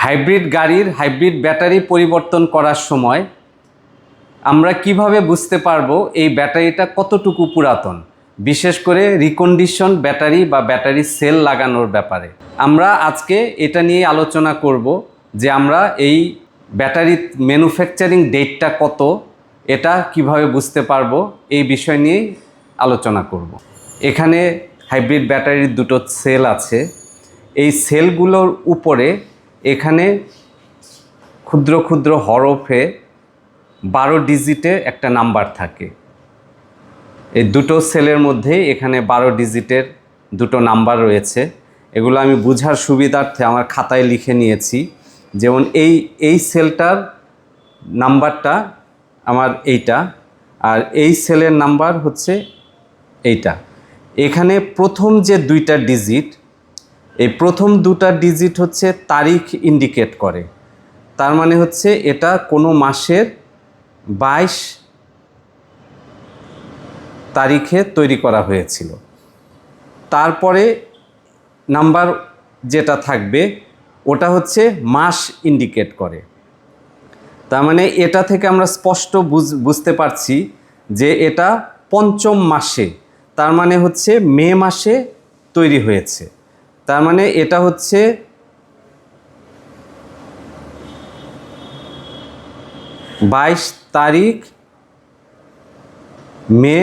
Hybrid গাড়ির hybrid battery পরিবর্তন করার সময় আমরা কিভাবে বুঝতে পারবো এই ব্যাটারিটা কতটুকু পুরাতন, বিশেষ করে রিকন্ডিশন ব্যাটারি বা ব্যাটারি সেল লাগানোর ব্যাপারে আমরা আজকে এটা নিয়ে আলোচনা করব যে আমরা এই ব্যাটারি ম্যানুফ্যাকচারিং ডেটটা কত, এটা কিভাবে বুঝতে পারবো, এই বিষয় নিয়েই আলোচনা করব। এখানে হাইব্রিড ব্যাটারির দুটো সেল আছে। এই সেলগুলোর উপরে এখানে ক্ষুদ্র ক্ষুদ্র হরফে 12 ডিজিটে একটা নাম্বার থাকে। এই দুটো সেলের মধ্যেই এখানে 12 ডিজিটের দুটো নাম্বার রয়েছে। এগুলো আমি বোঝার সুবিধার্থে আমার খাতায় লিখে নিয়েছি। যেমন এই সেলটার নাম্বারটা আমার এইটা, আর এই সেলের নাম্বার হচ্ছে এইটা। এখানে প্রথম যে দুইটা ডিজিট, এই প্রথম দুটা ডিজিট হচ্ছে তারিখ ইন্ডিকেট করে। তার মানে হচ্ছে এটা কোনো মাসের 22 তারিখে তৈরি করা হয়েছিল। তারপরে নাম্বার যেটা থাকবে ওটা হচ্ছে মাস ইন্ডিকেট করে। তার মানে এটা থেকে আমরা স্পষ্ট বুঝতে পারছি যে এটা পঞ্চম মাসে, তার মানে হচ্ছে মে মাসে তৈরি হয়েছে। তার মানে এটা হচ্ছে 22 তারিখ মে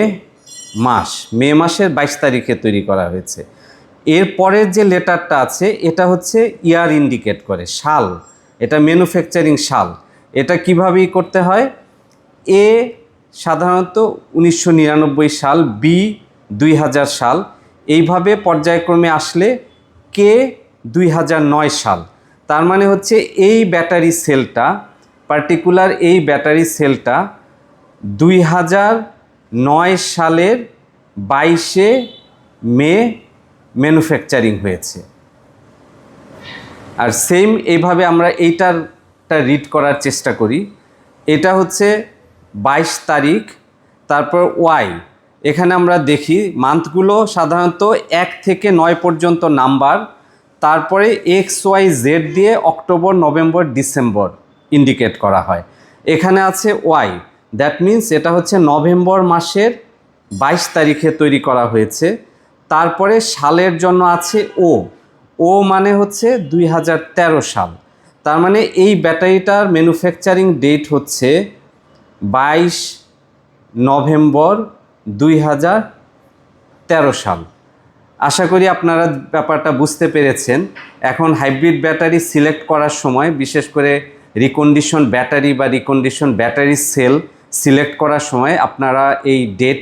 মাসের 22 তারিখে তৈরি করা হয়েছে। এরপরের যে লেটারটা আছে এটা হচ্ছে ইয়ার ইন্ডিকেট করে, সাল। এটা ম্যানুফ্যাকচারিং সাল। এটা কীভাবেই করতে হয়, এ সাধারণত 1999 সাল, বি 2000 সাল, এইভাবে পর্যায়ক্রমে আসলে কে 2009 সাল। তার মানে হচ্ছে এই ব্যাটারি সেলটা, পার্টিকুলার এই ব্যাটারি সেলটা 2009 সালের 22শে মে ম্যানুফ্যাকচারিং হয়েছে। আর সেম এইভাবে আমরা এইটারটা রিড করার চেষ্টা করি। এটা হচ্ছে 22 তারিখ, তারপর ওয়াই। এখানে আমরা দেখি মান্থগুলো সাধারণত 1 থেকে 9 পর্যন্ত নাম্বার, তারপরে XYZ দিয়ে অক্টোবর, নভেম্বর, ডিসেম্বর ইন্ডিকেট করা হয়। এখানে আছে ওয়াই, দ্যাট মিন্স এটা হচ্ছে নভেম্বর মাসের 22 তারিখে তৈরি করা হয়েছে। তারপরে সালের জন্য আছে ও মানে হচ্ছে 2013 সাল। তার মানে এই ব্যাটারিটার ম্যানুফ্যাকচারিং ডেট হচ্ছে 22 নভেম্বর 2013 সাল। আশা করি আপনারা ব্যাপারটা বুঝতে পেরেছেন। এখন হাইব্রিড ব্যাটারি সিলেক্ট করার সময়, বিশেষ করে রিকন্ডিশন ব্যাটারি বা রিকন্ডিশন ব্যাটারি সেল সিলেক্ট করার সময় আপনারা এই ডেট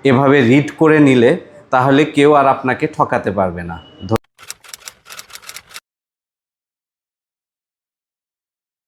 এভাবে রিড করে নিলে তাহলে কেউ আর আপনাকে ঠকাতে পারবে না।